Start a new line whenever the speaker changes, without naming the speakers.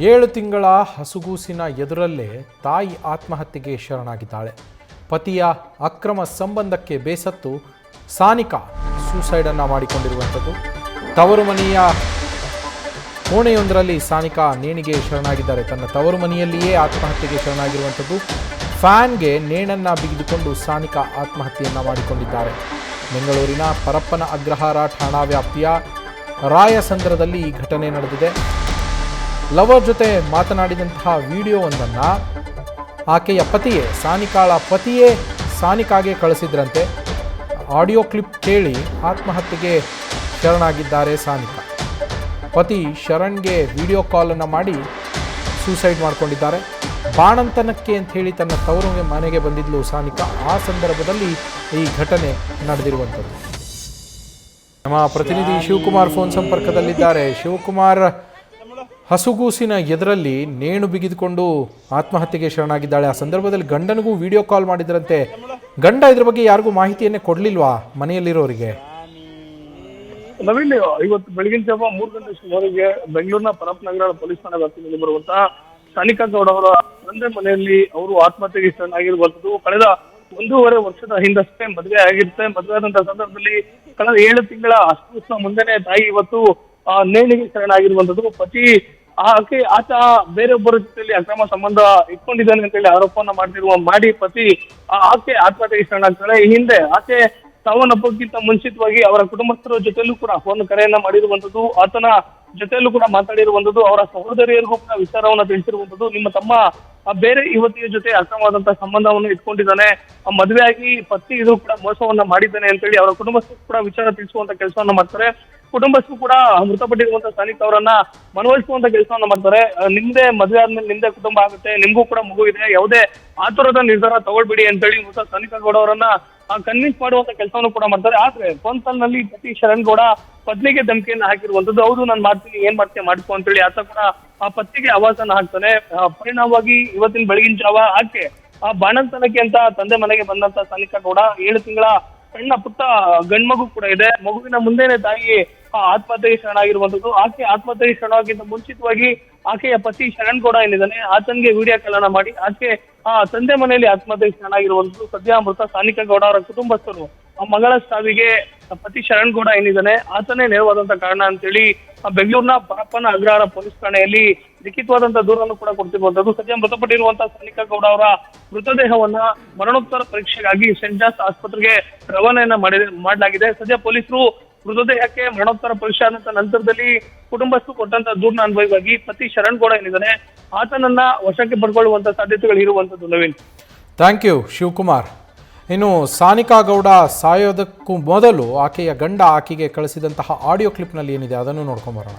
7 ತಿಂಗಳ ಹಸುಗೂಸಿನ ಎದುರಲ್ಲೇ ತಾಯಿ ಆತ್ಮಹತ್ಯೆಗೆ ಶರಣಾಗಿದ್ದಾಳೆ. ಪತಿಯ ಅಕ್ರಮ ಸಂಬಂಧಕ್ಕೆ ಬೇಸತ್ತು ಸಾನಿಕಾ ಸೂಸೈಡನ್ನು ಮಾಡಿಕೊಂಡಿರುವಂಥದ್ದು. ತವರು ಮನೆಯ ಕೋಣೆಯೊಂದರಲ್ಲಿ ಸಾನಿಕಾ ನೇಣಿಗೆ ಶರಣಾಗಿದ್ದಾರೆ. ತನ್ನ ತವರು ಮನೆಯಲ್ಲಿಯೇ ಆತ್ಮಹತ್ಯೆಗೆ ಶರಣಾಗಿರುವಂಥದ್ದು. ಫ್ಯಾನ್ಗೆ ನೇಣನ್ನು ಬಿಗಿದುಕೊಂಡು ಸಾನಿಕಾ ಆತ್ಮಹತ್ಯೆಯನ್ನು ಮಾಡಿಕೊಂಡಿದ್ದಾರೆ. ಬೆಂಗಳೂರಿನ ಪರಪ್ಪನ ಅಗ್ರಹಾರ ಠಾಣಾ ವ್ಯಾಪ್ತಿಯ ರಾಯಸಂದ್ರದಲ್ಲಿ ಈ ಘಟನೆ ನಡೆದಿದೆ. ಲವರ್ ಜೊತೆ ಮಾತನಾಡಿದಂತಹ ವಿಡಿಯೋವೊಂದನ್ನು ಆಕೆಯ ಪತಿಯೇ, ಸಾನಿಕಾಳ ಪತಿಯೇ ಸಾನಿಕಾಗೆ ಕಳಿಸಿದ್ರಂತೆ. ಆಡಿಯೋ ಕ್ಲಿಪ್ ಕೇಳಿ ಆತ್ಮಹತ್ಯೆಗೆ ಶರಣಾಗಿದ್ದಾರೆ ಸಾನಿಕಾ. ಪತಿ ಶರಣ್ಗೆ ವಿಡಿಯೋ ಕಾಲನ್ನು ಮಾಡಿ ಸೂಸೈಡ್ ಮಾಡಿಕೊಂಡಿದ್ದಾರೆ. ಬಾಣಂತನಕ್ಕೆ ಅಂತ ಹೇಳಿ ತನ್ನ ತವರು ಮನೆಗೆ ಬಂದಿದ್ಲು ಸಾನಿಕಾ. ಆ ಸಂದರ್ಭದಲ್ಲಿ ಈ ಘಟನೆ ನಡೆದಿರುವಂಥದ್ದು. ನಮ್ಮ ಪ್ರತಿನಿಧಿ ಶಿವಕುಮಾರ್ ಫೋನ್ ಸಂಪರ್ಕದಲ್ಲಿದ್ದಾರೆ. ಶಿವಕುಮಾರ್, ಹಸುಗೂಸಿನ ಎದುರಲ್ಲಿ ನೇಣು ಬಿಗಿದುಕೊಂಡು ಆತ್ಮಹತ್ಯೆಗೆ ಶರಣಾಗಿದ್ದಾಳೆ. ಆ ಸಂದರ್ಭದಲ್ಲಿ ಗಂಡನಿಗೂ ವಿಡಿಯೋ ಕಾಲ್ ಮಾಡಿದ್ರಂತೆ. ಗಂಡ ಇದ್ರ ಬಗ್ಗೆ ಯಾರಿಗೂ ಮಾಹಿತಿಯನ್ನೇ ಕೊಡ್ಲಿಲ್ವಾ ಮನೆಯಲ್ಲಿರೋರಿಗೆ?
ನವೀನ್, ಇವತ್ತು ಬೆಳಗಿನ ಜಾವ 3 ಗಂಟೆ ಸುಮಾರಿಗೆ ಬೆಂಗಳೂರಿನ ಪರಪ್ಪನಗರ ಪೊಲೀಸ್ ಠಾಣಾ ವ್ಯಾಪ್ತಿಯಲ್ಲಿ ಬರುವಂತಹ ಸಾನಿಕಾ ಗೌಡ ಅವರ ತಂದೆ ಮನೆಯಲ್ಲಿ ಅವರು ಆತ್ಮಹತ್ಯೆಗೆ ಶರಣಾಗಿರುವಂತದ್ದು. ಕಳೆದ 1.5 ವರ್ಷದ ಹಿಂದಷ್ಟೇ ಮದುವೆ ಆಗಿರುತ್ತೆ. ಮದುವೆ ಆದಂತಹ ಸಂದರ್ಭದಲ್ಲಿ ಕಳೆದ 7 ತಿಂಗಳ ಅಷ್ಟು ಮುಂದೆನೆ ತಾಯಿ ಇವತ್ತು ನೇಣಿಗೆ ಶರಣಾಗಿರುವಂತದ್ದು. ಪತಿ ಆತ ಬೇರೊಬ್ಬರ ಜೊತೆಯಲ್ಲಿ ಅಕ್ರಮ ಸಂಬಂಧ ಇಟ್ಕೊಂಡಿದ್ದಾನೆ ಅಂತ ಹೇಳಿ ಆರೋಪವನ್ನ ಮಾಡಿ ಪತಿ ಆಕೆ ಆತ್ಮಹತ್ಯೆಗೆ ಶರಣಾಗ್ತಾಳೆ. ಈ ಹಿಂದೆ ಆಕೆ ಸಾವನ್ನಪ್ಪಕ್ಕಿಂತ ಮುಂಚಿತವಾಗಿ ಅವರ ಕುಟುಂಬಸ್ಥರ ಜೊತೆಲೂ ಕೂಡ ಒಂದು ಕರೆಯನ್ನ ಮಾಡಿರುವಂತದ್ದು, ಆತನ ಜೊತೆಯಲ್ಲೂ ಕೂಡ ಮಾತಾಡಿರುವಂತದ್ದು, ಅವರ ಸಹೋದರಿಯರಿಗೂ ಕೂಡ ವಿಚಾರವನ್ನ ತಿಳಿಸಿರುವಂತದ್ದು. ನಿಮ್ಮ ತಮ್ಮ ಬೇರೆ ಯುವತಿಯ ಜೊತೆ ಅಕ್ರಮವಾದಂತಹ ಸಂಬಂಧವನ್ನು ಇಟ್ಕೊಂಡಿದ್ದಾನೆ, ಮದುವೆಯಾಗಿ ಪತಿ ಇದು ಕೂಡ ಮೋಸವನ್ನ ಮಾಡಿದ್ದಾನೆ ಅಂತ ಹೇಳಿ ಅವರ ಕುಟುಂಬಸ್ಥರು ಕೂಡ ವಿಚಾರ ತಿಳಿಸುವಂತ ಕೆಲಸವನ್ನ ಮಾಡ್ತಾರೆ. ಕುಟುಂಬಸ್ಥರು ಕೂಡ ಮೃತಪಟ್ಟಿರುವಂತಹ ಸಾನಿಕಾ ಅವರನ್ನ ಮನವೊಲಿಸುವಂತ ಕೆಲಸವನ್ನ ಮಾಡ್ತಾರೆ. ನಿಮ್ದೇ ಮದುವೆ ಆದ್ಮೇಲೆ ನಿಮ್ದೇ ಕುಟುಂಬ ಆಗುತ್ತೆ, ನಿಮ್ಗೂ ಕೂಡ ಮಗು ಇದೆ, ಯಾವುದೇ ಆತುರದ ನಿರ್ಧಾರ ತಗೊಳ್ಬೇಡಿ ಅಂತ ಹೇಳಿ ಹೊಸ ಸಾನಿಕಾ ಗೌಡ ಅವರನ್ನ ಕನ್ವಿನ್ಸ್ ಮಾಡುವಂತ ಕೆಲಸವನ್ನು ಕೂಡ ಮಾಡ್ತಾರೆ. ಆದ್ರೆ ಫೋನ್ ಕಾಲ್ ನಲ್ಲಿ ಪತಿ ಶರಣ್ ಗೌಡ ಪತ್ನಿಗೆ ಧಮಕಿಯನ್ನ ಹಾಕಿರುವಂತದ್ದು. ಹೌದು, ನಾನು ಮಾಡ್ತೀನಿ, ಏನ್ ಮಾಡ್ತೀನಿ ಮಾಡ್ಕೊ ಅಂತ ಹೇಳಿ ಆತ ಕೂಡ ಆ ಪತ್ನಿಗೆ ಆವಾಸನ ಹಾಕ್ತಾನೆ. ಪರಿಣಾಮವಾಗಿ ಇವತ್ತಿನ ಬೆಳಗಿನ ಜಾವ ಆಕೆ ಬಾಣಂತನಕ್ಕೆ ಅಂತ ತಂದೆ ಮನೆಗೆ ಬಂದಂತ ಸಾನಿಕಾ ಗೌಡ 7 ತಿಂಗಳ ಸಣ್ಣ ಪುಟ್ಟ ಗಂಡ್ಮಗು ಕೂಡ ಇದೆ. ಮಗುವಿನ ಮುಂದೆನೆ ತಾಯಿ ಆತ್ಮಹತ್ಯೆಗೆ ಶರಣಾಗಿರುವಂತದ್ದು. ಆಕೆ ಆತ್ಮಹತ್ಯೆಗೆ ಶರಣಾಗಿಂತ ಮುಂಚಿತವಾಗಿ ಆಕೆಯ ಪತಿ ಶರಣ್ ಗೌಡ ಏನಿದ್ದಾನೆ ಆತನಿಗೆ ವಿಡಿಯೋ ಕಾಲನ್ನ ಮಾಡಿ ಆಕೆ ತಂದೆ ಮನೆಯಲ್ಲಿ ಆತ್ಮಹತ್ಯೆಗೆ ಶರಣಾಗಿರುವಂತದ್ದು. ಸದ್ಯ ಮೃತ ಸಾನಿಕಾ ಗೌಡ ಅವರ ಕುಟುಂಬಸ್ಥರು ಮಗಳ ಸಾವಿಗೆ ಪತಿ ಶರಣ್ ಗೌಡ ಏನಿದ್ದಾನೆ ಆತನೇ ನೇರವಾದಂತ ಕಾರಣ ಅಂತೇಳಿ ಬೆಂಗಳೂರಿನ ಪರಪ್ಪನ ಅಗ್ರಹಾರ ಪೊಲೀಸ್ ಠಾಣೆಯಲ್ಲಿ ಲಿಖಿತವಾದಂತಹ ದೂರನ್ನು ಕೂಡ ಕೊಡ್ತಿರುವಂತದ್ದು. ಸದ್ಯ ಮೃತಪಟ್ಟಿರುವಂತಹ ಸಾನಿಕಾ ಗೌಡ ಅವರ ಮೃತದೇಹವನ್ನ ಮರಣೋತ್ತರ ಪರೀಕ್ಷೆಗಾಗಿ ಸೆಂಟ್ ಜಾನ್ಸ್ ಆಸ್ಪತ್ರೆಗೆ ರವಾನೆಯನ್ನ ಮಾಡಲಾಗಿದೆ. ಸದ್ಯ ಪೊಲೀಸರು ಮೃತದೇಹಕ್ಕೆ ಮರಣೋತ್ತರ ಪರೀಕ್ಷೆ ಆದಂತ ನಂತರದಲ್ಲಿ ಕುಟುಂಬಸ್ಥರು ಕೊಟ್ಟಂತ ದೂರಿನ ಅನ್ವಯವಾಗಿ ಪತಿ ಶರಣ್ ಗೌಡ ಏನಿದ್ದಾನೆ ಆತನನ್ನ ವಶಕ್ಕೆ ಪಡ್ಕೊಳ್ಳುವಂತ ಸಾಧ್ಯತೆಗಳು ಇರುವಂತದ್ದು. Naveen,
thank you Shivakumar. ಇನ್ನು ಸಾನಿಕಾ ಗೌಡ ಸಾಯೋದಕ್ಕೂ ಮೊದಲು ಆಕೆಯ ಗಂಡ ಆಕೆಗೆ ಕಳಿಸಿದಂತಹ ಆಡಿಯೋ ಕ್ಲಿಪ್ನಲ್ಲಿ ಏನಿದೆ ಅದನ್ನು ನೋಡ್ಕೊಂಬರೋಣ.